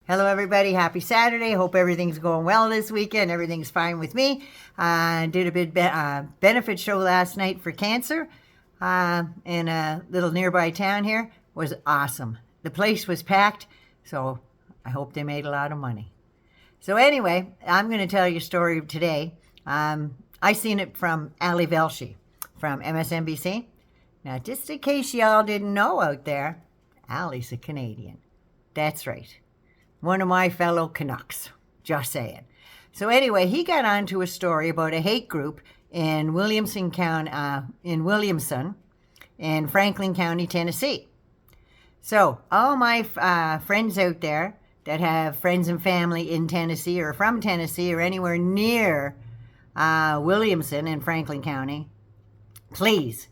Hello, everybody. Happy Saturday. Hope everything's going well this weekend. Everything's fine with me. Did a big benefit show last night for cancer in a little nearby town here. Was awesome. The place was packed, so I hope they made a lot of money. So anyway, I'm going to tell you a story today. I seen it from Ali Velshi from MSNBC. Now, just in case y'all didn't know out there, Ali's a Canadian. That's right. One of my fellow Canucks, just saying. So anyway, he got onto a story about a hate group in Williamson County, in Franklin County, Tennessee. So all my friends out there that have friends and family in Tennessee or from Tennessee or anywhere near Williamson in Franklin County, please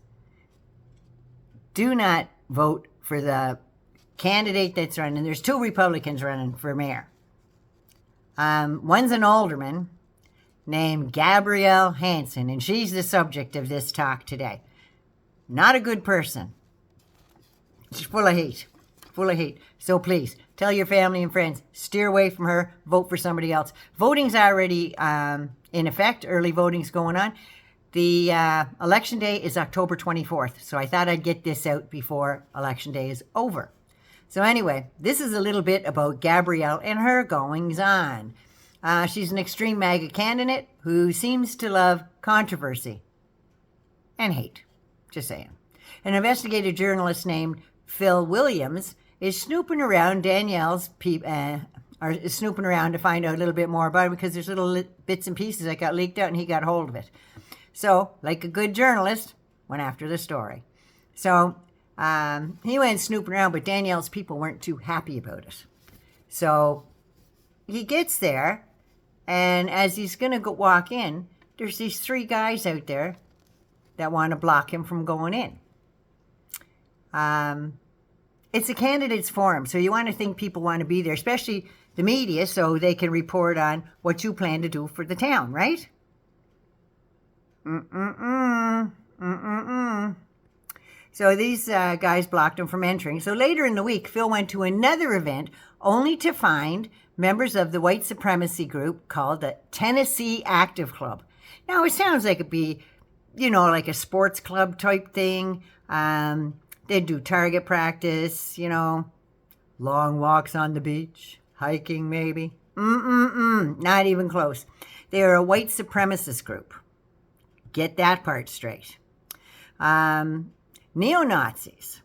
do not vote for the candidate that's running. There's two Republicans running for mayor. One's an alderman named Danielle Hanson, and she's the subject of this talk today. Not a good person. She's full of hate. Full of hate. So please, tell your family and friends, steer away from her, vote for somebody else. Voting's already in effect. Early voting's going on. The election day is October 24th, so I thought I'd get this out before election day is over. So anyway, this is a little bit about Gabrielle and her goings-on. She's an extreme MAGA candidate who seems to love controversy and hate, just saying. An investigative journalist named Phil Williams is snooping around Danielle's is snooping around to find out a little bit more about it because there's little bits and pieces that got leaked out and he got hold of it. So, like a good journalist, went after the story. So, he went snooping around, but Danielle's people weren't too happy about it. So he gets there, and as he's going to walk in, there's these three guys out there that want to block him from going in. It's a candidates forum, so you want to think people want to be there, especially the media, so they can report on what you plan to do for the town, right? So these guys blocked him from entering. So later in the week, Phil went to another event only to find members of the white supremacy group called the Tennessee Active Club. Now, it sounds like it'd be, like a sports club type thing. They'd do target practice, long walks on the beach, hiking maybe. Not even close. They're a white supremacist group. Get that part straight. Neo-Nazis.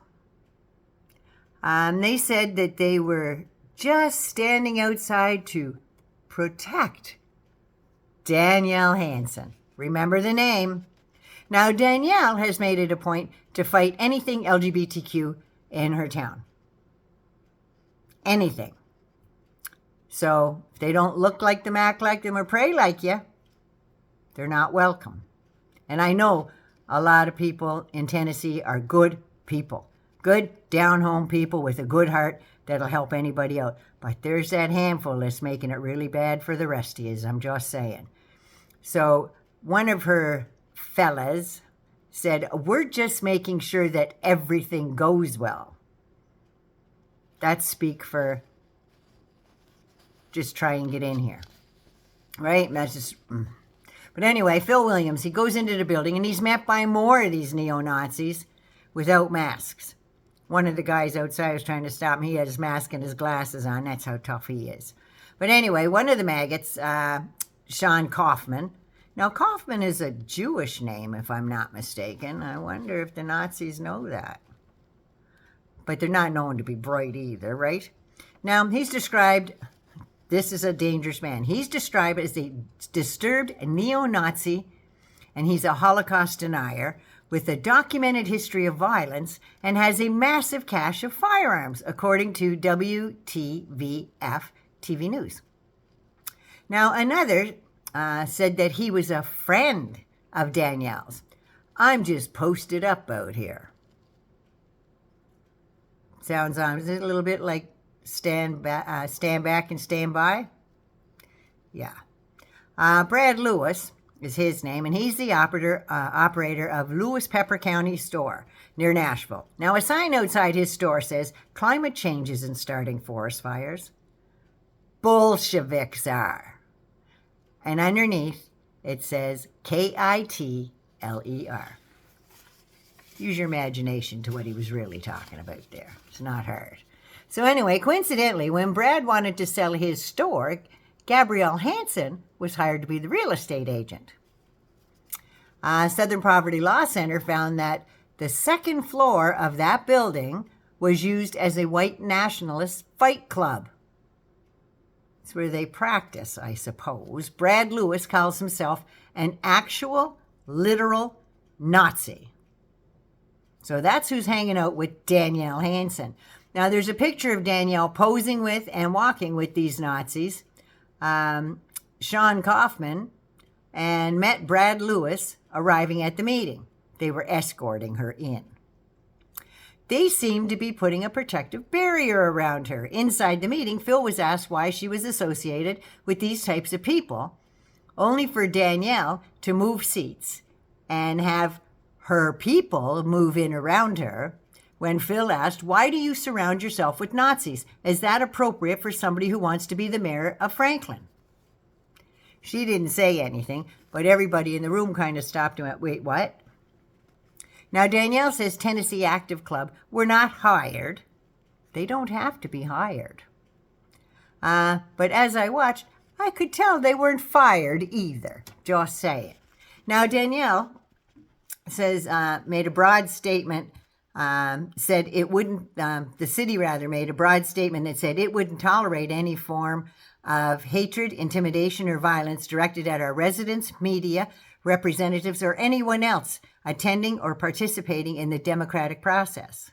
They said that they were just standing outside to protect Danielle Hanson. Remember the name. Now, Danielle has made it a point to fight anything LGBTQ in her town. Anything. So, if they don't look like them, act like them, or pray like you, they're not welcome. And I know a lot of people in Tennessee are good people. Good, down-home people with a good heart that'll help anybody out. But there's that handful that's making it really bad for the rest of yous, I'm just saying. So one of her fellas said, "We're just making sure that everything goes well." That's speak for just try and get in here. Right? And that's just... But anyway, Phil Williams, he goes into the building and he's met by more of these neo-Nazis without masks. One of the guys outside was trying to stop him. He had his mask and his glasses on. That's how tough he is. But anyway, one of the maggots, Sean Kaufman. Now, Kaufman is a Jewish name, if I'm not mistaken. I wonder if the Nazis know that. But they're not known to be bright either, right? Now, he's described... This is a dangerous man. He's described as a disturbed neo-Nazi, and he's a Holocaust denier with a documented history of violence and has a massive cache of firearms, according to WTVF TV News. Now, another said that he was a friend of Danielle's. "I'm just posted up out here." Sounds a little bit like stand back and stand by. Yeah. Brad Lewis is his name, and he's the operator of Lewis Pepper County store near Nashville. Now, a sign outside his store says, "Climate change isn't starting forest fires." Bolsheviks are. And underneath, it says Kitler. Use your imagination to what he was really talking about there. It's not hard. So anyway, coincidentally, when Brad wanted to sell his store, Gabrielle Hanson was hired to be the real estate agent. Southern Poverty Law Center found that the second floor of that building was used as a white nationalist fight club. It's where they practice, I suppose. Brad Lewis calls himself an actual, literal Nazi. So that's who's hanging out with Danielle Hanson. Now, there's a picture of Danielle posing with and walking with these Nazis. Sean Kaufman and met Brad Lewis arriving at the meeting. They were escorting her in. They seemed to be putting a protective barrier around her. Inside the meeting, Phil was asked why she was associated with these types of people, only for Danielle to move seats and have her people move in around her. When Phil asked, "Why do you surround yourself with Nazis? Is that appropriate for somebody who wants to be the mayor of Franklin?" She didn't say anything, but everybody in the room kind of stopped and went, "Wait, what?" Now, Danielle says Tennessee Active Club were not hired. They don't have to be hired. But as I watched, I could tell they weren't fired either. Just saying. Now, Danielle says, made a broad statement, said it wouldn't, the city rather made a broad statement that said it wouldn't tolerate any form of hatred, intimidation, or violence directed at our residents, media, representatives, or anyone else attending or participating in the democratic process.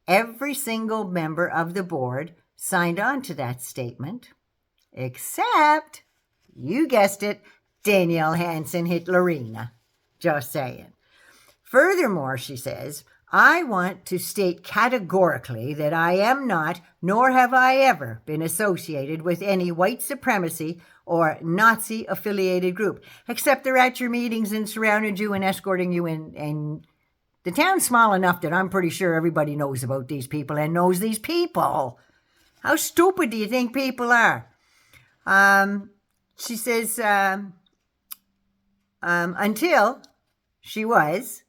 Every single member of the board signed on to that statement, except, you guessed it, Danielle Hanson Hitlerina. Just saying. Furthermore, she says, I want to state categorically that I am not, nor have I ever been associated with any white supremacy or Nazi-affiliated group, except they're at your meetings and surrounded you and escorting you in. And the town's small enough that I'm pretty sure everybody knows about these people and knows these people. How stupid do you think people are? She says, until she was.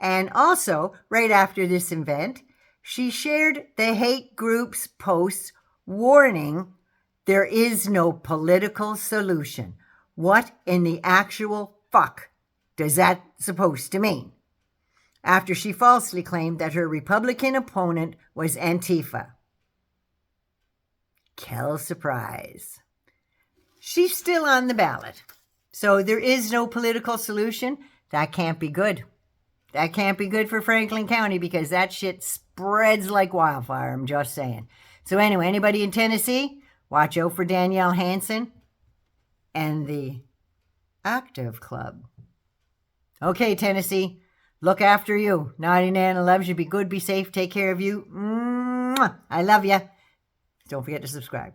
And also, right after this event, she shared the hate group's posts warning there is no political solution. What in the actual fuck does that supposed to mean? After she falsely claimed that her Republican opponent was Antifa. Quelle surprise. She's still on the ballot. So there is no political solution. That can't be good. That can't be good for Franklin County because that shit spreads like wildfire, I'm just saying. So anyway, anybody in Tennessee, watch out for Danielle Hanson and the Active Club. Okay, Tennessee, look after you. Naughty Nana loves you. Be good, be safe, take care of you. Mwah. I love you. Don't forget to subscribe.